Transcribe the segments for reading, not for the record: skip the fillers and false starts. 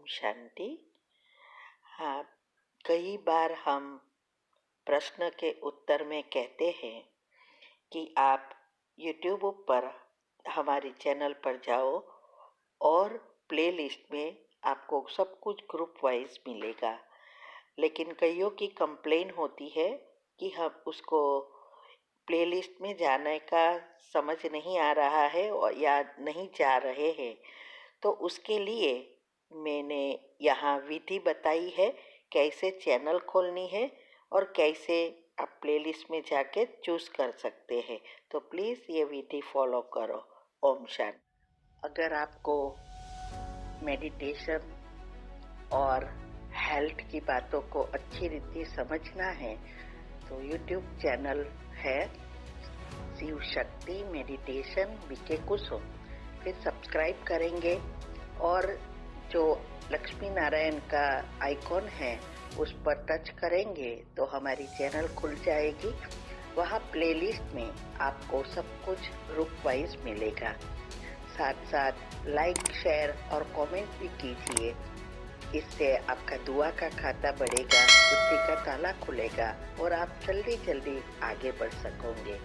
शांति। हाँ, कई बार हम प्रश्न के उत्तर में कहते हैं कि आप YouTube पर हमारे चैनल पर जाओ और प्लेलिस्ट में आपको सब कुछ ग्रुप वाइज मिलेगा। लेकिन कईयों की कंप्लेन होती है कि हम उसको प्लेलिस्ट में जाने का समझ नहीं आ रहा है और या नहीं जा रहे हैं। तो उसके लिए मैंने यहाँ विधि बताई है कैसे चैनल खोलनी है और कैसे आप प्लेलिस्ट में जाके चूज़ कर सकते हैं। तो प्लीज़ ये विधि फॉलो करो। ओम शांति। अगर आपको मेडिटेशन और हेल्थ की बातों को अच्छी रीति समझना है तो यूट्यूब चैनल है शिव शक्ति मेडिटेशन बीके कुसुम, फिर सब्सक्राइब करेंगे और जो लक्ष्मी नारायण का आइकॉन है उस पर टच करेंगे तो हमारी चैनल खुल जाएगी। वहाँ प्लेलिस्ट में आपको सब कुछ ग्रुप वाइज मिलेगा। साथ साथ लाइक, शेयर और कमेंट भी कीजिए। इससे आपका दुआ का खाता बढ़ेगा, बुद्धि का ताला खुलेगा और आप जल्दी जल्दी आगे बढ़ सकोगे।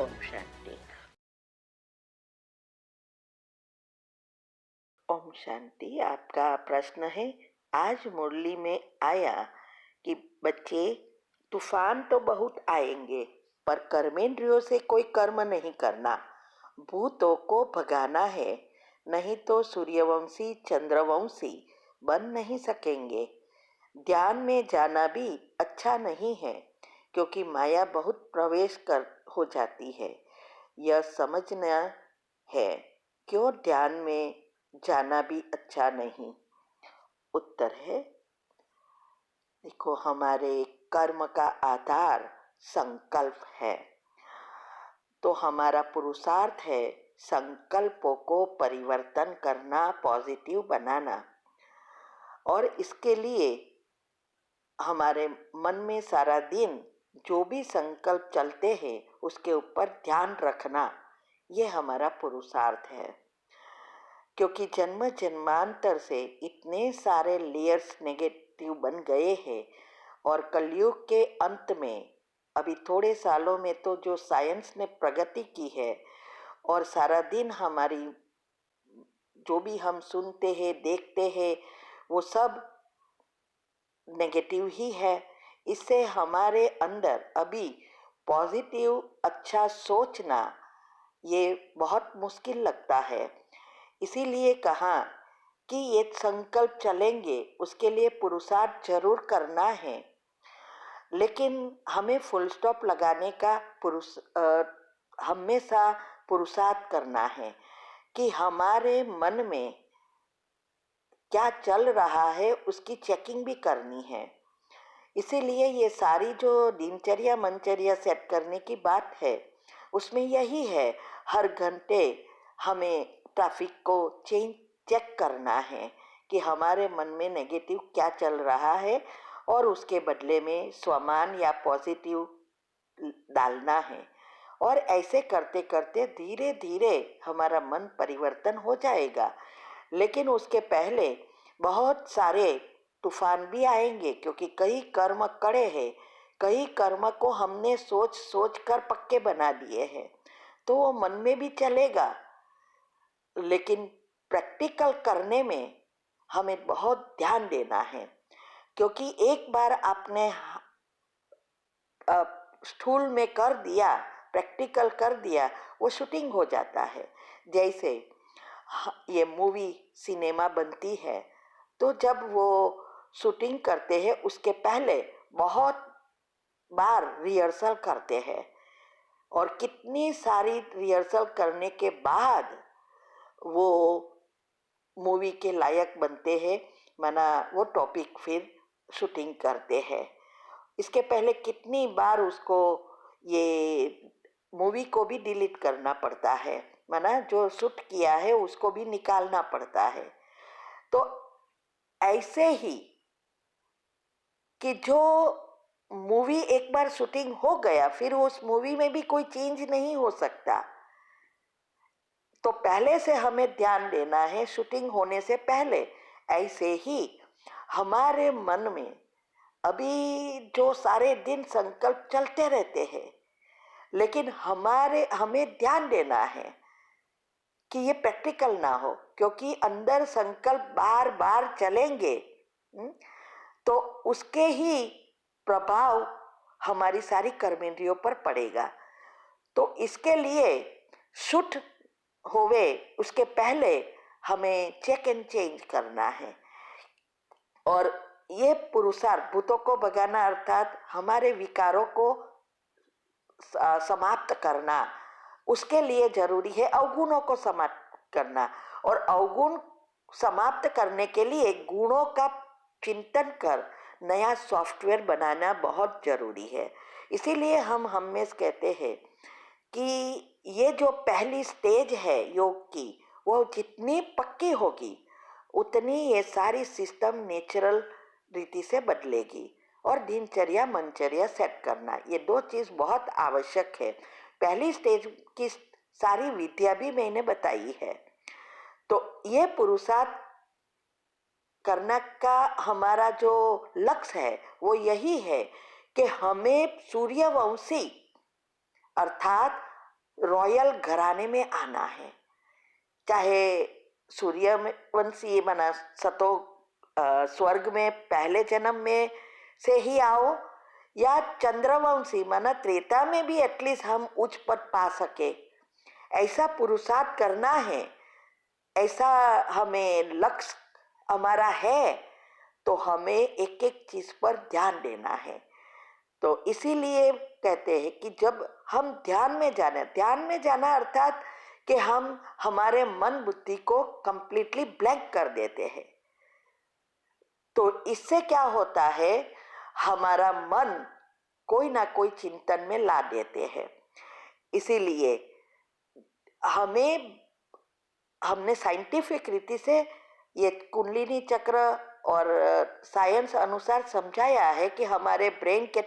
ओम शांति। ओम शांति। आपका प्रश्न है, आज मुरली में आया कि बच्चे तूफान तो बहुत आएंगे पर कर्मेंद्रियों से कोई कर्म नहीं करना, भूतों को भगाना है, नहीं तो सूर्यवंशी चंद्रवंशी बन नहीं सकेंगे। ध्यान में जाना भी अच्छा नहीं है क्योंकि माया बहुत प्रवेश कर हो जाती है। यह समझना है क्यों ध्यान में जाना भी अच्छा नहीं। उत्तर है, देखो, हमारे कर्म का आधार संकल्प है, तो हमारा पुरुषार्थ है संकल्पों को परिवर्तन करना, पॉजिटिव बनाना। और इसके लिए हमारे मन में सारा दिन जो भी संकल्प चलते हैं उसके ऊपर ध्यान रखना, ये हमारा पुरुषार्थ है। क्योंकि जन्म जन्मांतर से इतने सारे लेयर्स नेगेटिव बन गए हैं और कलयुग के अंत में अभी थोड़े सालों में तो जो साइंस ने प्रगति की है और सारा दिन हमारी जो भी हम सुनते हैं देखते हैं वो सब नेगेटिव ही है। इससे हमारे अंदर अभी पॉजिटिव अच्छा सोचना ये बहुत मुश्किल लगता है। इसीलिए कहा कि ये संकल्प चलेंगे, उसके लिए पुरुषार्थ जरूर करना है, लेकिन हमें फुल स्टॉप लगाने का हमेशा पुरुषार्थ करना है कि हमारे मन में क्या चल रहा है उसकी चेकिंग भी करनी है। इसीलिए ये सारी जो दिनचर्या मनचर्या सेट करने की बात है उसमें यही है, हर घंटे हमें ट्रैफिक को चेक करना है कि हमारे मन में नेगेटिव क्या चल रहा है और उसके बदले में स्वमान या पॉजिटिव डालना है। और ऐसे करते करते धीरे धीरे हमारा मन परिवर्तन हो जाएगा। लेकिन उसके पहले बहुत सारे तूफान भी आएंगे क्योंकि कई कर्म कड़े हैं, कई कर्म को हमने सोच सोच कर पक्के बना दिए हैं, तो वो मन में भी चलेगा, लेकिन प्रैक्टिकल करने में हमें बहुत ध्यान देना है। क्योंकि एक बार आपने स्थूल में कर दिया, प्रैक्टिकल कर दिया, वो शूटिंग हो जाता है। जैसे ये मूवी सिनेमा बनती है तो जब वो शूटिंग करते हैं उसके पहले बहुत बार रिहर्सल करते हैं और कितनी सारी रिहर्सल करने के बाद वो मूवी के लायक बनते हैं, माना वो टॉपिक फिर शूटिंग करते हैं। इसके पहले कितनी बार उसको ये मूवी को भी डिलीट करना पड़ता है, माना जो शूट किया है उसको भी निकालना पड़ता है। तो ऐसे ही कि जो मूवी एक बार शूटिंग हो गया फिर उस मूवी में भी कोई चेंज नहीं हो सकता, तो पहले से हमें ध्यान देना है शूटिंग होने से पहले ऐसे ही हमारे मन में अभी जो सारे दिन संकल्प चलते रहते हैं, लेकिन हमें ध्यान देना है कि ये प्रैक्टिकल ना हो, क्योंकि अंदर संकल्प बार बार चलेंगे हम्म, तो उसके ही प्रभाव हमारी सारी कर्मेंद्रियों पर पड़ेगा। तो इसके लिए शुद्ध होवे उसके पहले हमें चेक एंड चेंज करना है। और ये पुरुषार्थ भूतों को भगाना अर्थात हमारे विकारों को समाप्त करना, उसके लिए जरूरी है अवगुणों को समाप्त करना। और अवगुण समाप्त करने के लिए गुणों का चिंतन कर नया सॉफ्टवेयर बनाना बहुत जरूरी है। इसीलिए हम हमेशा कहते हैं कि ये जो पहली स्टेज है योग की, वो जितनी पक्की होगी उतनी ये सारी सिस्टम नेचुरल रीति से बदलेगी। और दिनचर्या मनचर्या सेट करना, ये दो चीज बहुत आवश्यक है। पहली स्टेज की सारी विद्या भी मैंने बताई है। तो ये पुरुषार्थ करने का हमारा जो लक्ष्य है वो यही है कि हमें सूर्यवंशी अर्थात रॉयल घराने में आना है। चाहे सूर्यवंशी माना सतो स्वर्ग में पहले जन्म में से ही आओ, या चंद्रवंशी माना त्रेता में भी एटलीस्ट हम उच्च पद पा सके, ऐसा पुरुषार्थ करना है। ऐसा हमें लक्ष्य हमारा है, तो हमें एक एक चीज पर ध्यान देना है। तो इसीलिए कहते हैं कि जब हम ध्यान में जाना अर्थात कि हम हमारे मन बुद्धि को कंप्लीटली ब्लैंक कर देते हैं। तो इससे क्या होता है, हमारा मन कोई ना कोई चिंतन में ला देते हैं। इसीलिए हमने साइंटिफिक रीति से ये कुंडलिनी चक्र और साइंस अनुसार समझाया है कि हमारे ब्रेन के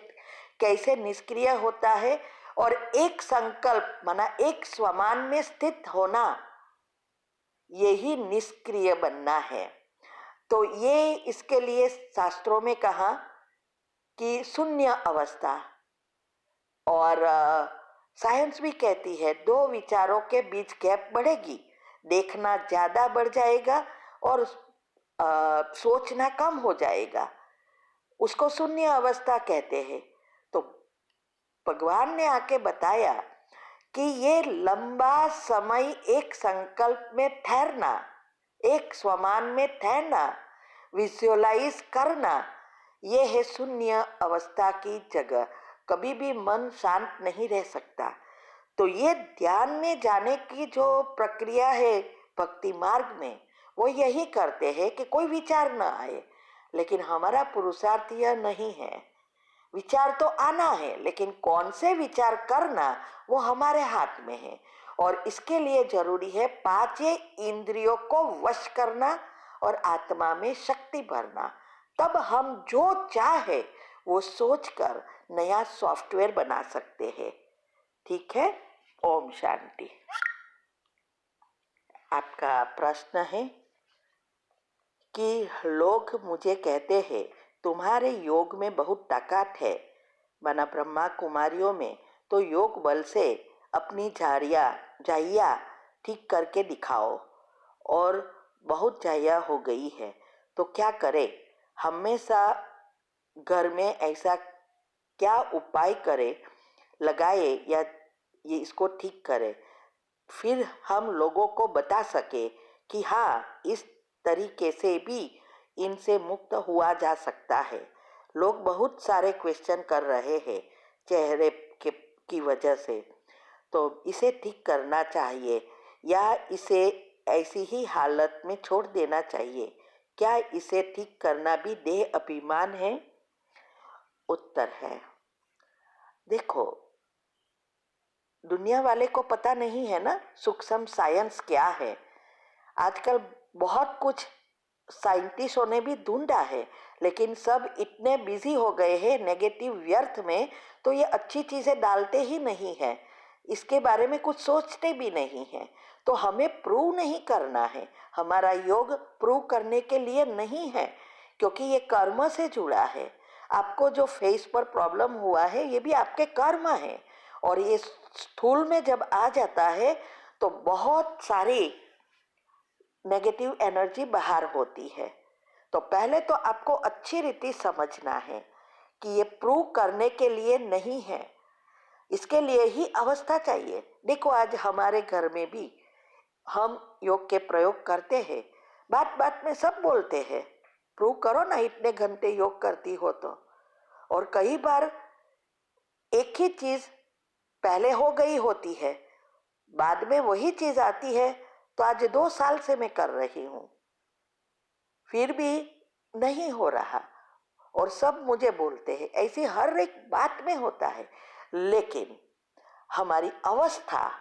कैसे निष्क्रिय होता है, और एक संकल्प माना एक स्वमान में स्थित होना, यही निष्क्रिय बनना है। तो ये इसके लिए शास्त्रों में कहा कि शून्य अवस्था, और साइंस भी कहती है दो विचारों के बीच गैप बढ़ेगी, देखना ज्यादा बढ़ जाएगा और सोचना कम हो जाएगा, उसको शून्य अवस्था कहते हैं। तो भगवान ने आके बताया कि ये लंबा समय एक संकल्प में ठहरना, एक स्वमान में ठहरना, विजुअलाइज करना, ये है शून्य अवस्था की जगह। कभी भी मन शांत नहीं रह सकता। तो ये ध्यान में जाने की जो प्रक्रिया है भक्ति मार्ग में, वो यही करते हैं कि कोई विचार न आए। लेकिन हमारा पुरुषार्थ यह नहीं है। विचार तो आना है, लेकिन कौन से विचार करना वो हमारे हाथ में है। और इसके लिए जरूरी है पांच इंद्रियों को वश करना और आत्मा में शक्ति भरना। तब हम जो चाहे वो सोचकर नया सॉफ्टवेयर बना सकते हैं। ठीक है, ओम शांति। आपका प्रश्न है कि लोग मुझे कहते हैं तुम्हारे योग में बहुत ताकत है, माना ब्रह्मा कुमारियों में, तो योग बल से अपनी जाहिया ठीक करके दिखाओ। और बहुत जाहिया हो गई है तो क्या करे, हमेशा घर में ऐसा क्या उपाय करे, लगाए या ये इसको ठीक करे, फिर हम लोगों को बता सके कि हाँ इस तरीके से भी इनसे मुक्त हुआ जा सकता है। लोग बहुत सारे क्वेश्चन कर रहे हैं चेहरे की वजह से, तो इसे ठीक करना चाहिए या इसे ऐसी ही हालत में छोड़ देना चाहिए? क्या इसे ठीक करना भी देह अभिमान है? उत्तर है, देखो दुनिया वाले को पता नहीं है ना सूक्ष्म साइंस क्या है। आजकल बहुत कुछ साइंटिस्टों ने भी ढूंढा है, लेकिन सब इतने बिजी हो गए हैं नेगेटिव व्यर्थ में, तो ये अच्छी चीजें डालते ही नहीं है। इसके बारे में कुछ सोचते भी नहीं हैं। तो हमें प्रूव नहीं करना है, हमारा योग प्रूव करने के लिए नहीं है, क्योंकि ये कर्म से जुड़ा है। आपको जो फेस पर प्रॉब्लम हुआ है ये भी आपके कर्म है, और ये स्थूल में जब आ जाता है तो बहुत सारी नेगेटिव एनर्जी बाहर होती है। तो पहले तो आपको अच्छी रीति समझना है कि ये प्रूव करने के लिए नहीं है, इसके लिए ही अवस्था चाहिए। देखो आज हमारे घर में भी हम योग के प्रयोग करते हैं, बात बात में सब बोलते हैं प्रूव करो ना, इतने घंटे योग करती हो तो। और कई बार एक ही चीज पहले हो गई होती है, बाद में वही चीज आती है। तो आज 2 साल से मैं कर रही हूँ, फिर भी नहीं हो रहा, और सब मुझे बोलते हैं। ऐसी हर एक बात में होता है, लेकिन हमारी अवस्था,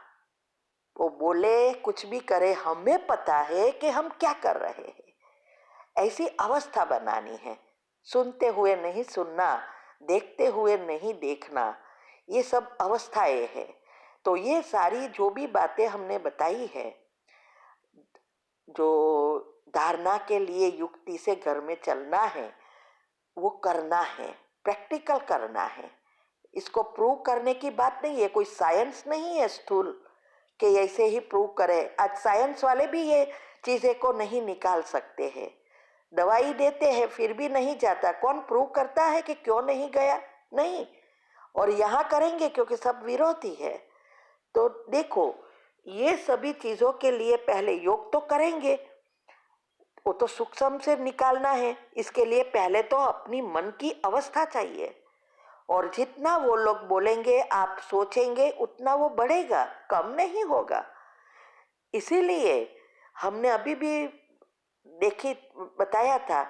वो बोले कुछ भी करे, हमें पता है कि हम क्या कर रहे हैं। ऐसी अवस्था बनानी है, सुनते हुए नहीं सुनना, देखते हुए नहीं देखना, ये सब अवस्थाएं हैं। तो ये सारी जो भी बातें हमने बताई है, जो धारणा के लिए युक्ति से घर में चलना है, वो करना है, प्रैक्टिकल करना है। इसको प्रूव करने की बात नहीं है, कोई साइंस नहीं है स्थूल कि ऐसे ही प्रूव करे। आज साइंस वाले भी ये चीजें को नहीं निकाल सकते हैं, दवाई देते हैं फिर भी नहीं जाता। कौन प्रूव करता है कि क्यों नहीं गया? नहीं। और यहाँ करेंगे क्योंकि सब विरोधी है। तो देखो, ये सभी चीजों के लिए पहले योग तो करेंगे, वो तो सूक्ष्म से निकालना है। इसके लिए पहले तो अपनी मन की अवस्था चाहिए, और जितना वो लोग बोलेंगे आप सोचेंगे उतना वो बढ़ेगा, कम नहीं होगा। इसीलिए हमने अभी भी देखी बताया था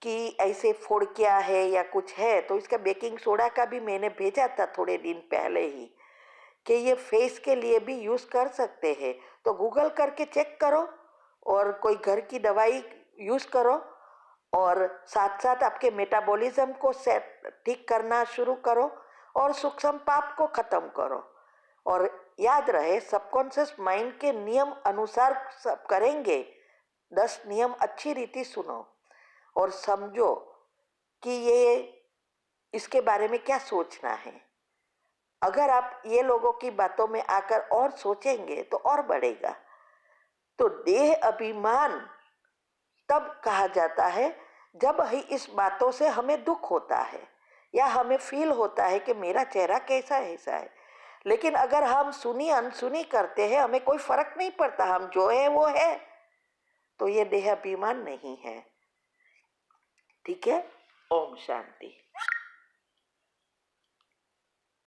कि ऐसे फोड़किया है या कुछ है, तो इसका बेकिंग सोडा का भी मैंने भेजा था थोड़े दिन पहले ही, कि ये फेस के लिए भी यूज़ कर सकते हैं। तो गूगल करके चेक करो, और कोई घर की दवाई यूज़ करो, और साथ साथ आपके मेटाबॉलिज्म को सेट ठीक करना शुरू करो, और सूक्ष्म पाप को ख़त्म करो। और याद रहे, सबकॉन्शियस माइंड के नियम अनुसार सब करेंगे। 10 नियम अच्छी रीति सुनो और समझो कि ये इसके बारे में क्या सोचना है। अगर आप ये लोगों की बातों में आकर और सोचेंगे तो और बढ़ेगा। तो देह अभिमान तब कहा जाता है जब ही इस बातों से हमें दुख होता है, या हमें फील होता है कि मेरा चेहरा कैसा ऐसा है। लेकिन अगर हम सुनी अनसुनी करते हैं, हमें कोई फर्क नहीं पड़ता, हम जो है वो है, तो ये देह अभिमान नहीं है। ठीक है। ओम शांति।